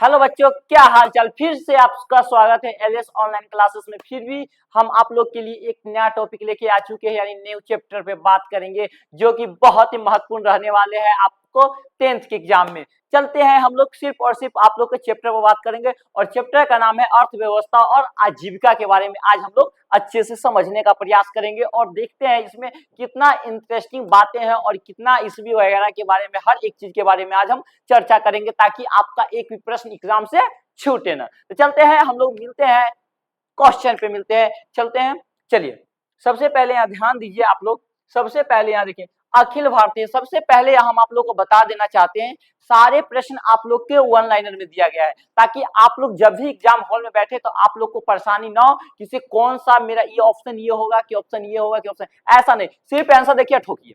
Hello बच्चों, क्या हाल चाल। फिर से आपका स्वागत है एलएस ऑनलाइन क्लासेस में। फिर भी हम आप लोग के लिए एक नया टॉपिक लेके आ चुके हैं, यानी न्यू चैप्टर पे बात करेंगे जो कि बहुत ही महत्वपूर्ण रहने वाले हैं आपको 10th के एग्जाम में। चलते हैं, हम लोग सिर्फ और सिर्फ आप लोग के चैप्टर पर बात करेंगे और चैप्टर का नाम है अर्थव्यवस्था और आजीविका के बारे में। आज हम लोग अच्छे से समझने का प्रयास करेंगे और देखते हैं इसमें कितना इंटरेस्टिंग बातें हैं और कितना ईस्वी वगैरह के बारे में, हर एक चीज के बारे में आज हम चर्चा करेंगे ताकि आपका एक भी प्रश्न एग्जाम से छूटे ना। तो चलते हैं, हम लोग मिलते हैं क्वेश्चन पे, मिलते हैं, चलते हैं। चलिए, सबसे पहले यहाँ ध्यान दीजिए आप लोग। सबसे पहले यहाँ देखिए, अखिल भारतीय। सबसे पहले हम आप लोग को बता देना चाहते हैं, सारे प्रश्न आप लोग के वन लाइनर में दिया गया है ताकि आप लोग जब भी एग्जाम हॉल में बैठे तो आप लोग को परेशानी ना हो किसी कौन सा मेरा ये ऑप्शन ये होगा कि ऑप्शन ये होगा कि ऑप्शन, ऐसा नहीं। सिर्फ आंसर देखिए, ठोकिए,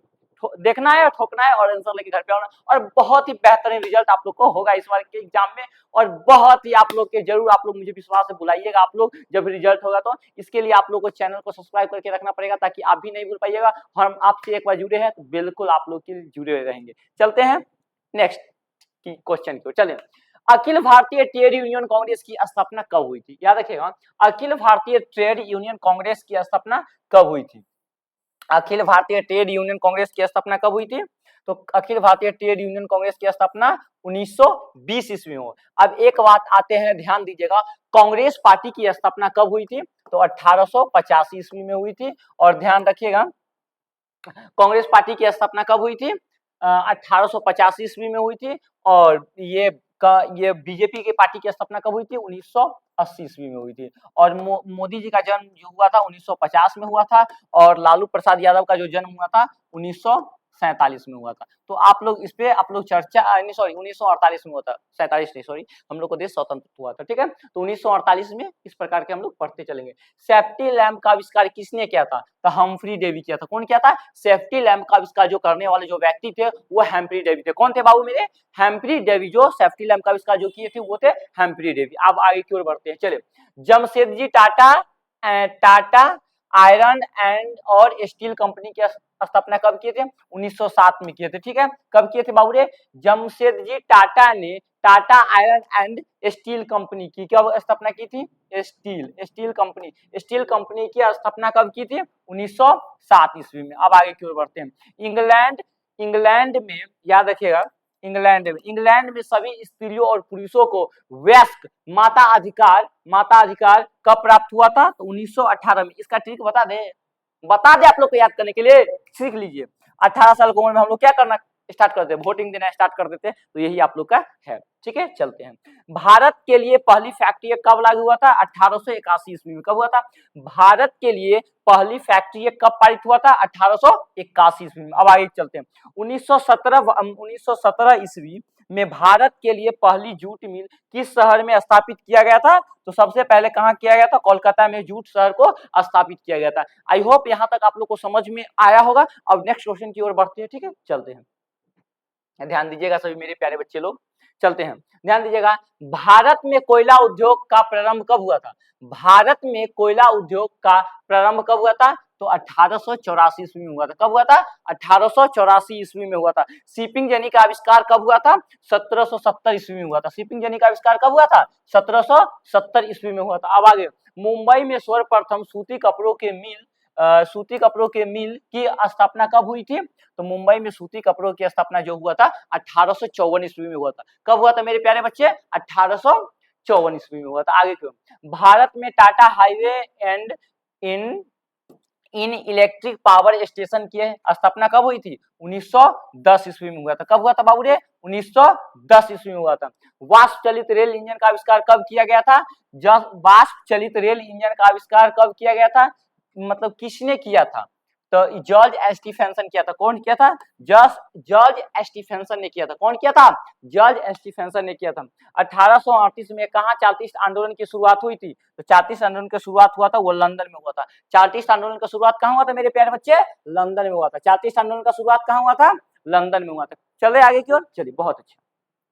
देखना है, ठोकना है और आंसर लेके घर पे आना। और बहुत ही बेहतरीन रिजल्ट आप लोग को होगा इस बार के एग्जाम में। और बहुत ही आप लोग के जरूर, आप लोग मुझे विश्वास से बुलाइएगा आप लोग जब रिजल्ट होगा तो। इसके लिए आप लोग को चैनल को सब्सक्राइब करके रखना पड़ेगा ताकि आप भी नहीं भूल पाइएगा। हम आपसे एक बार जुड़े हैं तो बिल्कुल आप लोग के जुड़े रहेंगे। चलते हैं नेक्स्ट क्वेश्चन की ओर। चलें, अखिल भारतीय ट्रेड यूनियन कांग्रेस की स्थापना कब हुई थी? याद रखिएगा, अखिल भारतीय ट्रेड यूनियन कांग्रेस की स्थापना कब हुई थी? अखिल भारतीय ट्रेड यूनियन कांग्रेस की स्थापना कब हुई थी? तो अखिल भारतीय ट्रेड यूनियन कांग्रेस की स्थापना 1920 ईस्वी में। अब एक बात आते हैं, ध्यान दीजिएगा, कांग्रेस पार्टी की स्थापना कब हुई थी? तो 1885 ईस्वी में हुई थी। और ध्यान रखिएगा, कांग्रेस पार्टी की स्थापना कब हुई थी? 1885 ईस्वी में हुई थी। और ये बीजेपी की पार्टी की स्थापना कब हुई थी? 1980 ईस्वी में हुई थी। और मोदी जी का जन्म जो हुआ था 1950 में हुआ था। और लालू प्रसाद यादव का जो जन्म हुआ था 1947 में हुआ था। तो आप लोग इस पे आप लोग चर्चा, सॉरी 1948 में हुआ था, 47 नहीं, सॉरी, हम लोग को देश स्वतंत्र हुआ था, ठीक है। तो 1948 में इस प्रकार के हम लोग पढ़ते चलेंगे। सेफ्टी लैंप का आविष्कार किसने किया था? तो हम्फ्री डेवी किया था। कौन किया था? सेफ्टी लैंप का आविष्कार जो करने वाले जो व्यक्ति थे वो हम्फ्री डेवी थे। कौन थे बाबू मेरे? Humphry Davy. जो सेफ्टी लैंप का आविष्कार जो किए थे वो थे हम्फ्री डेवी। अब आगे की ओर बढ़ते हैं। चलिए, जमशेदजी टाटा, टाटा आयरन एंड और स्टील कंपनी की स्थापना कब किए थे? 1907 में किए थे, ठीक है। कब किए थे बाबू रे? जमशेदजी टाटा ने Tata iron and steel company की कब स्थापना की थी? स्टील कंपनी की स्थापना कब की थी? 1907 ईस्वी में। अब आगे की ओर बढ़ते हैं। इंग्लैंड में, याद रखिएगा, इंग्लैंड में सभी स्त्रियों और पुरुषों को वयस्क माता अधिकार कब प्राप्त हुआ था? तो 1918 में। इसका ट्रिक बता दे आप लोग को याद करने के लिए, सीख लीजिए। 18 साल की उम्र में हम लोग क्या करना स्टार्ट कर देते, वोटिंग देना स्टार्ट कर देते, तो यही आप लोग का है, ठीक है। चलते हैं, भारत के लिए पहली फैक्ट्री कब लागू हुआ था? 1881 ईस्वी में। कब हुआ था? भारत के लिए पहली फैक्ट्री कब पारित हुआ था? 1881 ईस्वी में। अब आगे चलते हैं। 1917 ईस्वी में भारत के लिए पहली जूट मिल किस शहर में स्थापित किया गया था? तो सबसे पहले कहाँ किया गया था? कोलकाता में जूट शहर को स्थापित किया गया था। आई होप यहाँ तक आप लोग को समझ में आया होगा। अब नेक्स्ट क्वेश्चन की ओर बढ़ते हैं, ठीक है। चलते हैं, ध्यान दीजिएगा सभी मेरे प्यारे बच्चे लोग। चलते हैं, ध्यान दीजिएगा, भारत में कोयला उद्योग का प्रारंभ कब हुआ था? भारत में कोयला उद्योग का प्रारंभ कब हुआ था? तो 1884 ईस्वी में हुआ था। कब हुआ था? 1884 ईस्वी में हुआ था। शिपिंग जेनी का आविष्कार कब हुआ था? 1770 ईस्वी में हुआ था। शिपिंग जेनी का आविष्कार कब हुआ था? 1770 ईस्वी में हुआ था। अब आगे, मुंबई में सर्वप्रथम सूती कपड़ों के मिल की स्थापना कब हुई थी? तो मुंबई में सूती कपड़ों की स्थापना जो हुआ था 1854 ईस्वी में हुआ था। कब हुआ था मेरे प्यारे बच्चे? 1854 ईस्वी में हुआ था। आगे क्यों, भारत में Tata highway and in electric power station की स्थापना कब हुई थी? 1910 ईस्वी में हुआ था। कब हुआ था बाबू रे? 1910 ईस्वी में हुआ था। वाष्प चलित रेल इंजन का आविष्कार कब किया गया था? वाष्प चलित रेल इंजन का आविष्कार कब किया गया था, मतलब किसने किया था? तो जॉर्ज स्टीफेंसन किया था। कौन किया था? जॉर्ज स्टीफेंसन ने किया था। कौन किया था? जॉर्ज स्टीफेंसन ने किया था। 1838 में कहाँ चार्टिस्ट आंदोलन की शुरुआत हुई थी? तो चार्टिस्ट आंदोलन की शुरुआत हुआ था वो लंदन में हुआ था। चार्टिस्ट आंदोलन का शुरुआत कहाँ हुआ था मेरे प्यारे बच्चे? लंदन में हुआ था। चार्टिस्ट आंदोलन का शुरुआत कहाँ हुआ था? लंदन में हुआ था। चले आगे की ओर, चलिए, बहुत अच्छे,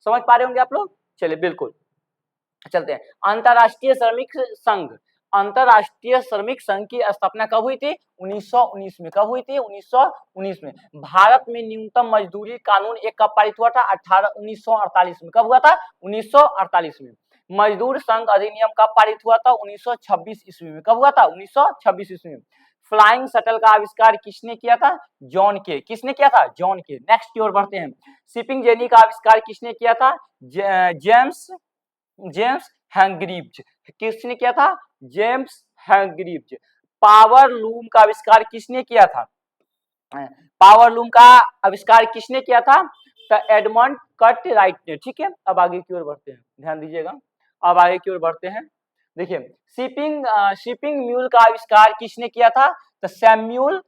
समझ पा रहे होंगे आप लोग। चलिए, बिल्कुल, चलते हैं। अंतरराष्ट्रीय श्रमिक संघ, अंतरराष्ट्रीय श्रमिक संघ की स्थापना कब हुई थी? 1919 में। कब हुई थी? 1919 में। भारत में न्यूनतम मजदूरी कानून एक कब पारित हुआ था? 1948 में। कब हुआ था? 1948 में। मजदूर संघ अधिनियम कब पारित हुआ था? 1926 ईस्वी में। कब हुआ था? 1926 ईस्वी में। फ्लाइंग शटल का आविष्कार किसने किया था? जॉन के। किसने किया था? जॉन के। नेक्स्ट की ओर बढ़ते हैं। शिपिंग जेनी का आविष्कार किसने किया था? James James Hargreaves. किसने किया था? जेम्स हैंग्रीव्ज। पावर लूम का आविष्कार किसने किया था? पावर लूम का आविष्कार किसने किया था? तो एडमंड कट राइट ने। ठीक है, अब आगे की ओर बढ़ते हैं, ध्यान दीजिएगा। अब आगे की ओर बढ़ते हैं। देखिए, शिपिंग म्यूल का आविष्कार किसने किया था? तो सैम्यूल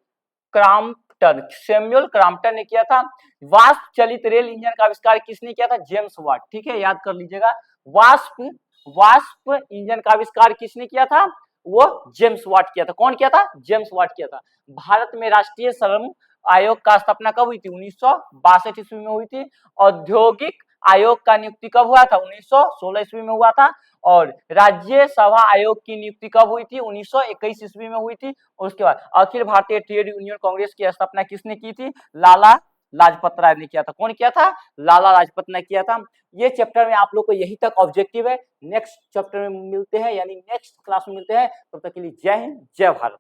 क्रॉम्पटन ने किया था। वाष्प चलित रेल इंजन का आविष्कार किसने किया था? James Watt. ठीक है, याद कर लीजिएगा। वाष्प वाष्प इंजन का आविष्कार किसने किया था? वो जेम्स वाट किया था। कौन किया था? जेम्स वाट किया था। भारत में राष्ट्रीय श्रम आयोग का स्थापना कब हुई थी? 1962 ईस्वी में हुई थी। औद्योगिक आयोग का नियुक्ति कब हुआ था? 1916 ईस्वी में हुआ था। और राज्यसभा आयोग की नियुक्ति कब हुई थी? 1921 ईस्वी में हुई थी। और उसके बाद अखिल भारतीय ट्रेड यूनियन कांग्रेस की स्थापना किसने की थी? लाला लाजपत राय ने किया था। कौन किया था? लाला लाजपत ने किया था। ये चैप्टर में आप लोग को यही तक ऑब्जेक्टिव है। नेक्स्ट चैप्टर में मिलते हैं, यानी नेक्स्ट क्लास में मिलते हैं। तब तक के लिए जय हिंद, जय भारत।